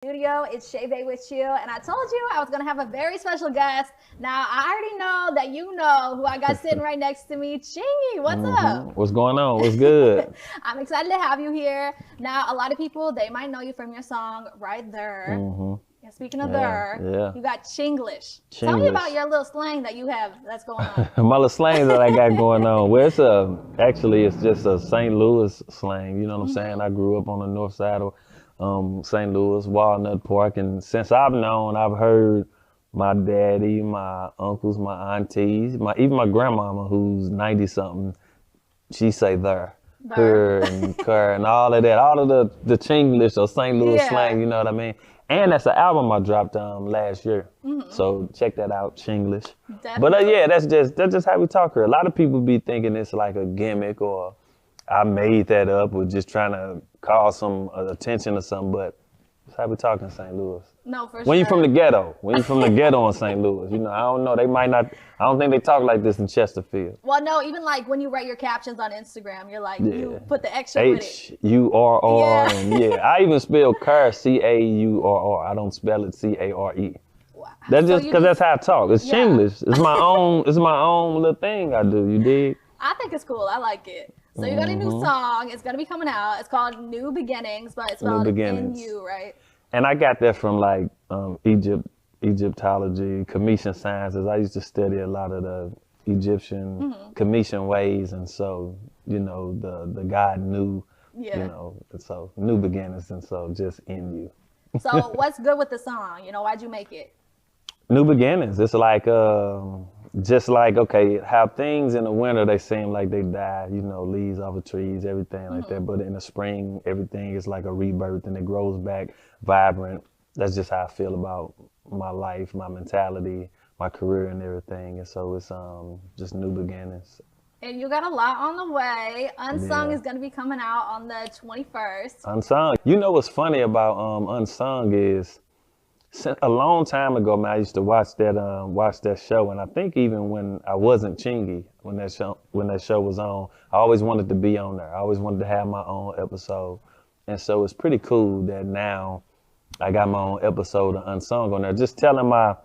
Studio. It's Shae Bae with you, and I told you I was gonna have a very special guest. Now I already know that you know who I got sitting right next to me, Chingy. What's up? What's going on? What's good? I'm excited to have you here. Now a lot of people they might know you from your song "Right There." And speaking of there, you got Chinglish. Tell me about your little slang that you have that's going on. My little slang that I got going on. Well, it's just a St. Louis slang. You know what I'm saying? I grew up on the north side of St. Louis, Walnut Park, and since I've known, I've heard my daddy, my uncles, my aunties, even my grandmama, who's 90 something, she say there, her and cur and all of that, all of the Chinglish or St. Louis slang. You know what I mean? And that's an album I dropped last year, so check that out, Chinglish. Definitely. But yeah, that's just how we talk here. A lot of people be thinking it's like a gimmick or I made that up or just trying to call some attention or something, but that's how we talk in St. Louis. No, for sure. When you from the ghetto, in St. Louis, you know, I don't know, they might not, I don't think they talk like this in Chesterfield. Well, no, even like when you write your captions on Instagram, you're like, you put the extra with it. H-U-R-R, and I even spell car, C-A-U-R-R. I don't spell it C-A-R-E. Wow. That's just because that's how I talk. It's Chinglish. It's my own little thing I do, you dig? I think it's cool, I like it. So you got a new song, it's gonna be coming out. It's called New Beginnings, but it's spelled N-U, right? And I got that from like Egyptology, Commission sciences. I used to study a lot of the Egyptian Commission ways, and so, you know, the God knew, you know, so new beginnings, and so just in you. So what's good with the song? You know, why'd you make it? New beginnings. It's like, just like, okay, how things in the winter, they seem like they die, you know, leaves off of trees, everything like that. But in the spring, everything is like a rebirth and it grows back vibrant. That's just how I feel about my life, my mentality, my career and everything. And so it's just new beginnings. And you got a lot on the way. Unsung is going to be coming out on the 21st. Unsung. You know what's funny about Unsung is, a long time ago, man, I used to watch that show, and I think even when I wasn't Chingy, when that show was on, I always wanted to be on there. I always wanted to have my own episode, and so it's pretty cool that now I got my own episode of Unsung on there, just telling my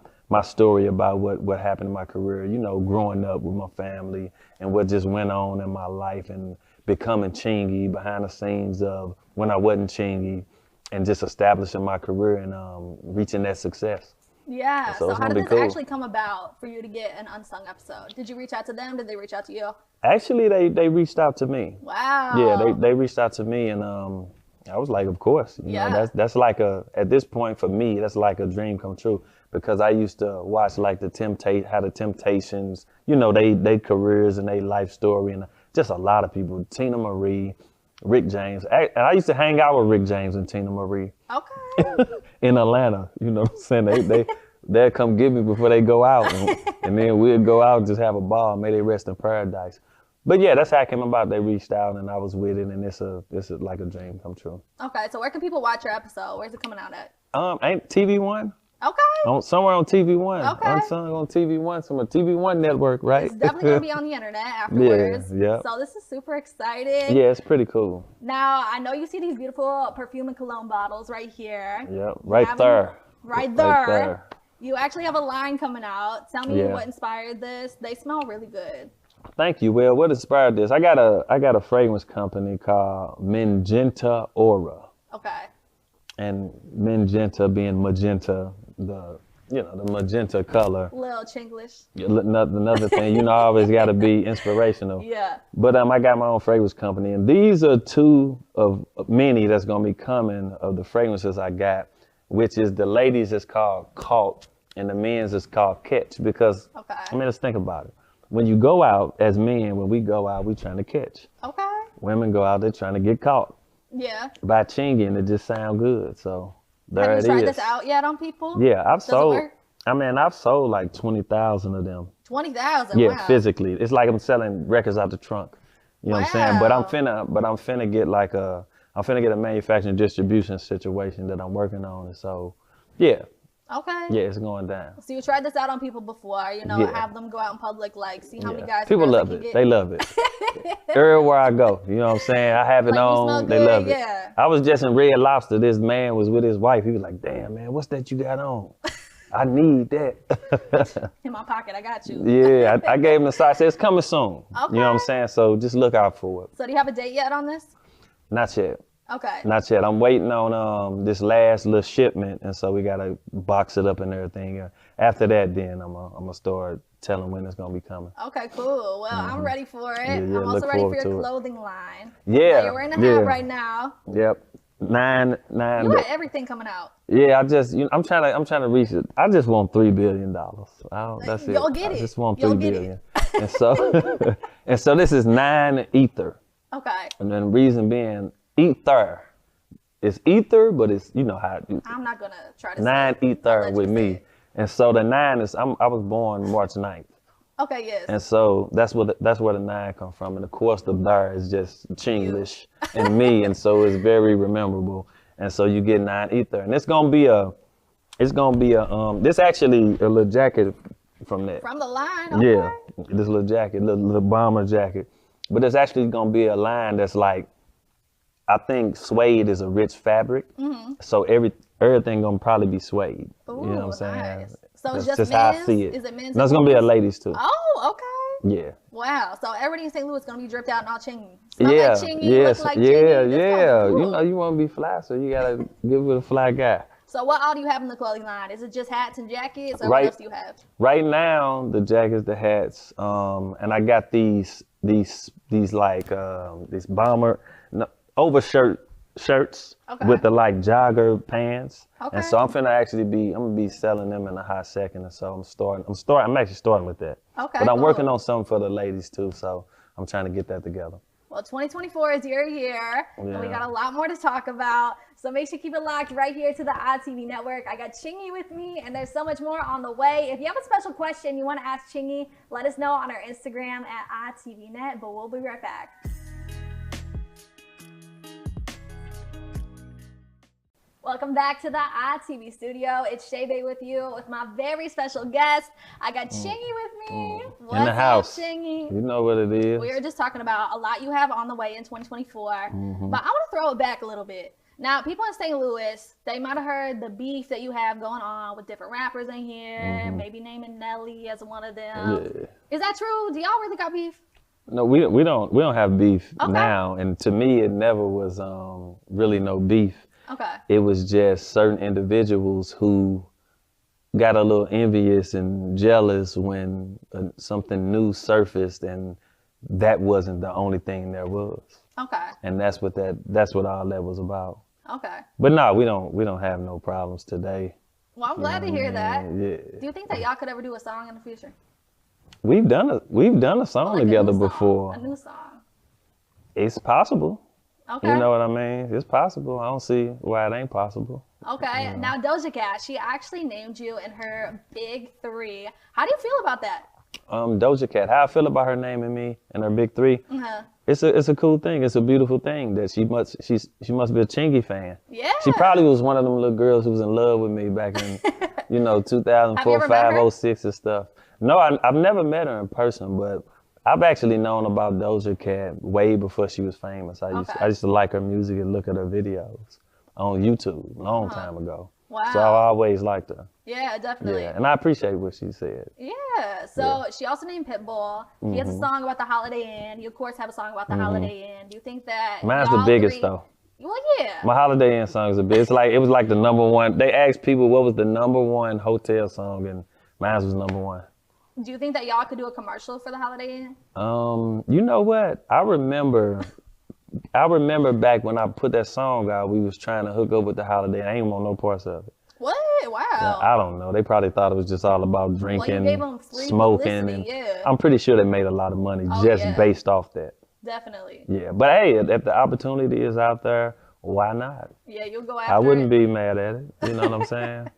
story about what happened in my career. You know, growing up with my family and what just went on in my life, and becoming Chingy behind the scenes of when I wasn't Chingy. And just establishing my career and reaching that success. Yeah, so how did this actually come about for you to get an Unsung episode? Did you reach out to them? Did they reach out to you? Actually, they reached out to me. Wow. Yeah, they reached out to me, and I was like, of course. You know, that's like at this point for me, that's like a dream come true, because I used to watch like how the Temptations, you know, they careers and they life story, and just a lot of people, Tina Marie, Rick James. And I used to hang out with Rick James and Tina Marie. Okay. In Atlanta, you know what I'm saying? They'd come get me before they go out, and then we'd go out and just have a ball. May they rest in paradise. But yeah, that's how it came about. They reached out and I was with it, and it's like a dream come true. Okay, so where can people watch your episode? Where's it coming out at? Ain't TV One? Okay. Somewhere on TV One. Okay. Unsung on TV One, somewhere TV One network, right? It's definitely gonna be on the internet afterwards. Yeah. So this is super exciting. Yeah, it's pretty cool. Now I know you see these beautiful perfume and cologne bottles right here. Yep, right there. Right there. You actually have a line coming out. Tell me what inspired this. They smell really good. Thank you. Well, what inspired this? I got a fragrance company called Magenta Aura. Okay. And magenta being magenta, the magenta color. Little Chinglish. Another thing, you know, I always got to be inspirational. Yeah. But I got my own fragrance company, and these are two of many that's gonna be coming of the fragrances I got, which is the ladies is called Caught, and the men's is called Catch. Because I mean, let's think about it. When you go out as men, when we go out, we trying to catch. Okay. Women go out, they're trying to get caught. Yeah. By Chingy, and it just sound good. So there it is. Have you tried this out yet on people? Yeah, I've sold. It work? I mean, I've sold like 20,000 of them. 20,000. Yeah, wow. physically. It's like I'm selling records out the trunk. You know what I'm saying? But I'm finna get I'm finna get a manufacturing distribution situation that I'm working on. And so, yeah, Okay. Yeah, it's going down. So you tried this out on people before, you know, have them go out in public, like, see how many guys. People love it. They love it. Everywhere I go, you know what I'm saying? I have it like, on. They love it. Yeah. I was just in Red Lobster. This man was with his wife. He was like, "Damn, man, what's that you got on? I need that." In my pocket, I got you. Yeah, I gave him the size. I said, it's coming soon. Okay. You know what I'm saying? So just look out for it. So do you have a date yet on this? Not yet. Okay. Not yet. I'm waiting on this last little shipment, and so we gotta box it up and everything. After that, then I'm gonna start telling when it's gonna be coming. Okay, cool. Well, I'm ready for it. Yeah, I'm also ready for your clothing line. Yeah. Now you're wearing a hat right now. Yep. Nine. You got everything coming out. Yeah, I'm trying to reach it. I just want $3 billion. That's it. You'll get it. I just want $3 billion. And so this is 9 ether. Okay. And then the reason being ether. It's ether, but it's, you know how. I'm not gonna try to 9 ether with me. And so the 9 is I was born March 9th. Okay, yes. And so that's where the 9 come from. And of course the there is just Chinglish and me, and so it's very memorable. And so you get 9 ether. And it's gonna be this actually a little jacket from that. From the line, okay. Yeah. This little jacket, little bomber jacket. But it's actually gonna be a line that's like, I think suede is a rich fabric. Mm-hmm. So everything gonna probably be suede. Ooh, you know what I'm saying? Nice. So it's just men's? How I see it. Is it men's? No, it's gonna be a ladies too. Oh, okay. Yeah. Wow. So everybody in St. Louis is gonna be dripped out and all Chingy. Smell yeah. like Chingy, Yes. look like yeah. Chingy. Yeah. Cool. You know you wanna be fly, so you gotta get with a fly guy. So what all do you have in the clothing line? Is it just hats and jackets, or what else do you have? Right now, the jackets, the hats, and I got these bomber shirts with the like jogger pants. Okay. And so I'm gonna be selling them in a hot second. And so I'm actually starting with that. Okay. But I'm working on something for the ladies too. So I'm trying to get that together. Well, 2024 is your year, and we got a lot more to talk about. So make sure you keep it locked right here to the iTV network. I got Chingy with me, and there's so much more on the way. If you have a special question you want to ask Chingy, let us know on our Instagram at iTVNet, but we'll be right back. Welcome back to the iTV studio. It's Shae Bae with you with my very special guest. I got Chingy with me. What's in the house. Up, Chingy? You know what it is. We were just talking about a lot you have on the way in 2024, but I want to throw it back a little bit. Now, people in St. Louis, they might have heard the beef that you have going on with different rappers in here, maybe naming Nelly as one of them. Yeah. Is that true? Do y'all really got beef? No, we don't have beef now, and to me, it never was really no beef. Okay. It was just certain individuals who got a little envious and jealous when something new surfaced, and that wasn't the only thing there was. Okay. And that's what all that was about. Okay. But no, we don't have no problems today. Well, I'm glad to hear that. Yeah. Do you think that y'all could ever do a song in the future? We've done a song together before. A new song. It's possible. Okay. You know what I mean? It's possible. I don't see why it ain't possible. Okay. You know. Now, Doja Cat, she actually named you in her big 3. How do you feel about that? Doja Cat, how I feel about her naming me in her big 3? It's a cool thing. It's a beautiful thing that she must be a Chingy fan. Yeah. She probably was one of them little girls who was in love with me back in 2004, 5, 06 and stuff. No, I've never met her in person, but I've actually known about Doja Cat way before she was famous. I used to like her music and look at her videos on YouTube a long time ago. Wow. So I always liked her. Yeah, definitely. Yeah, and I appreciate what she said. Yeah. So she also named Pitbull. He has a song about the Holiday Inn. You of course have a song about the Holiday Inn. Do you think that mine's the biggest though? Well, yeah. My Holiday Inn song is a big. It was like the #1. They asked people what was the #1 hotel song, and mine was #1. Do you think that y'all could do a commercial for the Holiday Inn? You know what? I remember back when I put that song out, we was trying to hook up with the Holiday Inn. I ain't want no parts of it. What? Wow. I don't know. They probably thought it was just all about drinking, you gave them free smoking, and I'm pretty sure they made a lot of money based off that. Definitely. Yeah, but hey, if the opportunity is out there, why not? Yeah, you'll go after it. I wouldn't be mad at it. You know what I'm saying?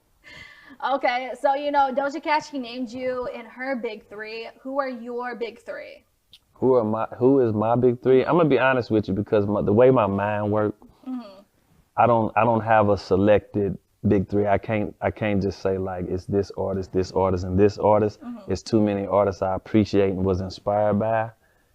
Okay, so Doja Cat, she named you in her big 3. Who are your big 3? Who is my big 3? I'm gonna be honest with you because the way my mind works, I don't have a selected big three. I can't just say like it's this artist, and this artist. It's too many artists I appreciate and was inspired by.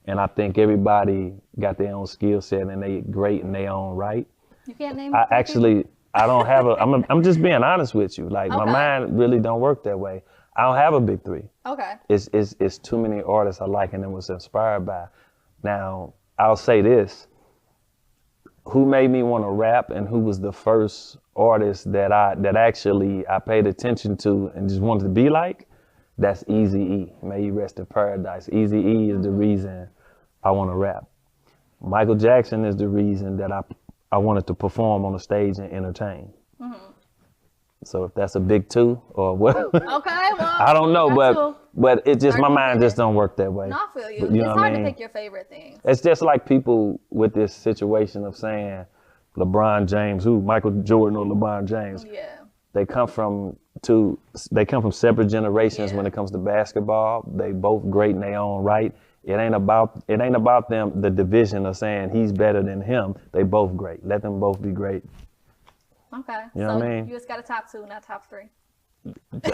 And I think everybody got their own skill set and they great in their own right. You can't name I don't have I'm just being honest with you. Like my mind really don't work that way. I don't have a big three. Okay. It's too many artists I like and was inspired by. Now, I'll say this. Who made me want to rap and who was the first artist that actually I paid attention to and just wanted to be like? That's Eazy-E. May he rest in paradise. Eazy-E is the reason I want to rap. Michael Jackson is the reason that I wanted to perform on the stage and entertain. So if that's a big two or what? Okay, well. I don't know, but it just, my mind just don't work that way. No, I feel you. But, you know it's hard I mean? to pick your favorite things. It's just like people with this situation of saying LeBron James, Michael Jordan or LeBron James. Yeah. They come from separate generations when it comes to basketball. They both great in their own right. It ain't about them, the division of saying he's better than him. They both great. Let them both be great. Okay. You know what I mean? You just got a top two, not top three.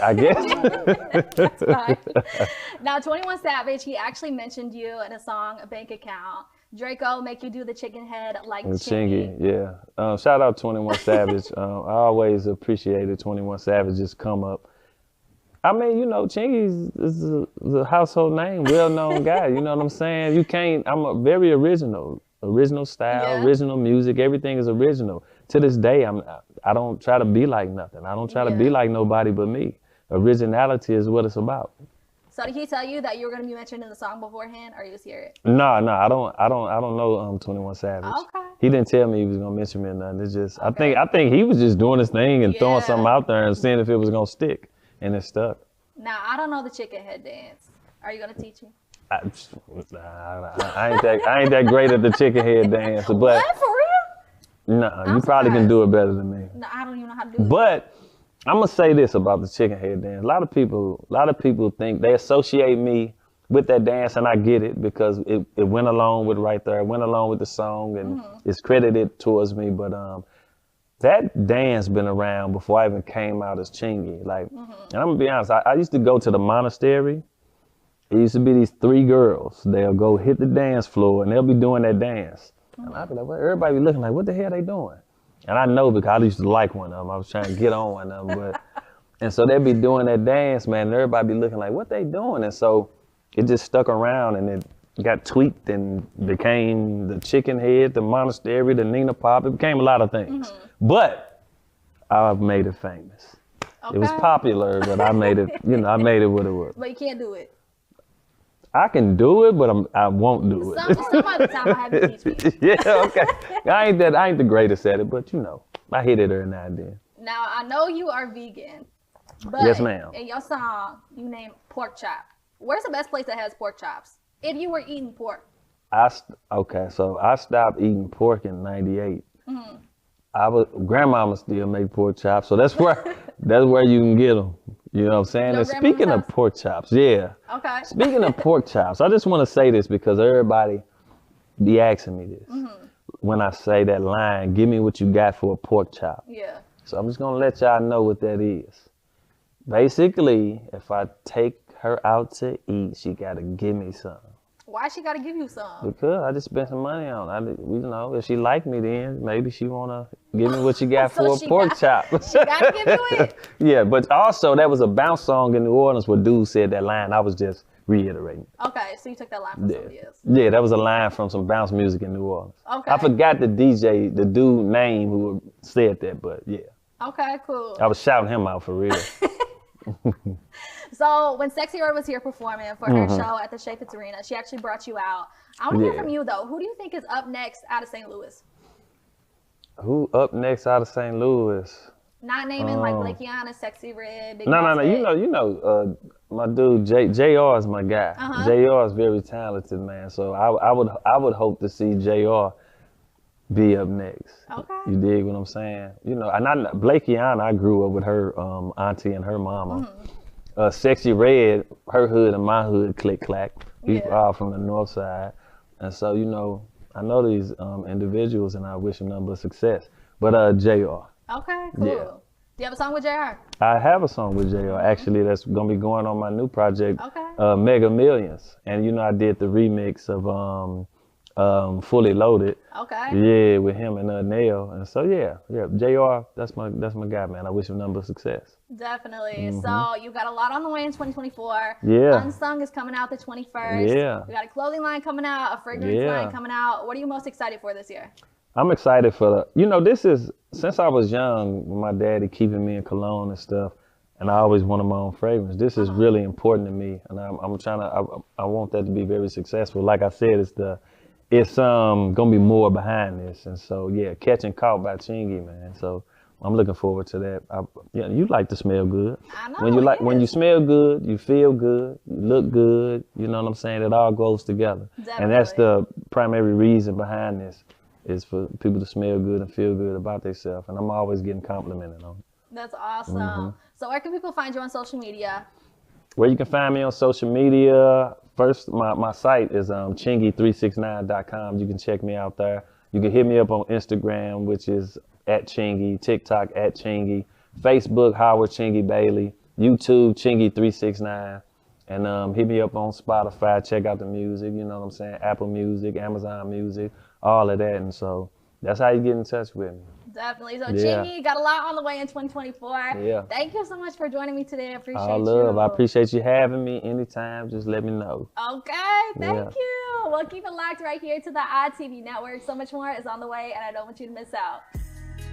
I guess. That's fine. Now, 21 Savage, he actually mentioned you in a song, Bank Account. Draco make you do the chicken head like Chingy. Yeah. Shout out 21 Savage. I always appreciated 21 Savage's come up. I mean, you know, Chingy is a household name, well-known guy. You know what I'm saying? I'm a very original style, original music. Everything is original. To this day, I don't try to be like nothing. I don't try to be like nobody but me. Originality is what it's about. So did he tell you that you were going to be mentioned in the song beforehand, or you just hear it? No, I don't know 21 Savage. Okay. He didn't tell me he was gonna mention me or nothing. It's just I think he was just doing his thing and throwing something out there and seeing if it was gonna stick, and it stuck. Now I don't know the chicken head dance. Are you gonna teach me? I ain't that great at the chicken head dance, but what, for real? No, you probably can do it better than me. No, I don't even know how to do it. But I'm gonna say this about the chicken head dance. A lot of people think they associate me with that dance, and I get it because it went along with right there. It went along with the song, and it's credited towards me. But that dance been around before I even came out as Chingy. Like, and I'm gonna be honest, I used to go to the monastery. It used to be these three girls. They'll go hit the dance floor, and they'll be doing that dance. And I'd be like, well, everybody be looking like, what the hell they doing? And I know because I used to like one of them. I was trying to get on one of them, but and so they'd be doing that dance, man, and everybody be looking like, what they doing? And so it just stuck around, and it got tweaked and became the chicken head, the monastery, the Nina Pop. It became a lot of things. But I've made it famous. Okay. It was popular, but I made it, I made it what it was. But you can't do it. I can do it, but I won't do it. Some other time I have to teach me. Yeah, okay. I ain't the greatest at it, but I hit it every now and then. Now I know you are vegan, but yes, ma'am. In your song you name pork chop. Where's the best place that has pork chops? If you were eating pork. So I stopped eating pork in '98. Grandmama still make pork chops, so that's where you can get them. You know what I'm saying? And speaking of pork chops, Okay. Speaking of pork chops, I just want to say this because everybody be asking me this. When I say that line, give me what you got for a pork chop. Yeah. So I'm just gonna let y'all know what that is. Basically, if I take her out to eat, she gotta give me some. Why she gotta give you some? Because I just spent some money on it. If she like me, then maybe she wanna give me what she got for a pork chop. She gotta give you it. Yeah, but also that was a bounce song in New Orleans where dude said that line. I was just reiterating. Okay, so you took that line from somebody else. Yeah, that was a line from some bounce music in New Orleans. Okay. I forgot the dude name who said that, but yeah. Okay, cool. I was shouting him out for real. So when Sexy Red was here performing for her show at the Shae Bae Arena, she actually brought you out. I want to hear from you though. Who do you think is up next out of St. Louis? Who up next out of St. Louis? Not naming like Blakeana, Sexy Red, Big No. You know, my dude JR is my guy. JR is very talented, man. So I would hope to see JR be up next. Okay. You dig what I'm saying? And Blakeana, I grew up with her auntie and her mama. Sexy Red, her hood and my hood click clack. We all from the north side. And so, I know these individuals and I wish them nothing but success. But JR. Okay, cool. Yeah. Do you have a song with JR? I have a song with JR actually that's gonna be going on my new project, Okay. Mega Millions. And you know I did the remix of Fully Loaded. Okay. Yeah, with him and Nail. And so yeah, JR, that's my guy, man. I wish him number of success. Definitely. So you got a lot on the way in 2024. Yeah. Unsung is coming out the 21st. Yeah. We got a clothing line coming out, a fragrance line coming out. What are you most excited for this year? I'm excited for this is, since I was young, my daddy keeping me in cologne and stuff, and I always wanted my own fragrance. This is really important to me, and I'm trying to, I want that to be very successful. Like I said, it's gonna be more behind this, and so yeah, Catching Caught by Chingy, man. So I'm looking forward to that. You like to smell good. I know. When you smell good, you feel good, you look good. You know what I'm saying? It all goes together, and that's the primary reason behind this, is for people to smell good and feel good about themselves. And I'm always getting complimented on it. That's awesome. So where can people find you on social media? Where you can find me on social media, first, my site is Chingy369.com. You can check me out there. You can hit me up on Instagram, which is @Chingy, TikTok @Chingy, Facebook Howard Chingy Bailey, YouTube Chingy369, and hit me up on Spotify. Check out the music, you know what I'm saying? Apple Music, Amazon Music, all of that. And so that's how you get in touch with me. Definitely. So Chingy, got a lot on the way in 2024. Yeah. Thank you so much for joining me today. I appreciate All love. I appreciate you having me anytime. Just let me know. Okay. Thank you. We'll keep it locked right here to the ITV network. So much more is on the way, and I don't want you to miss out.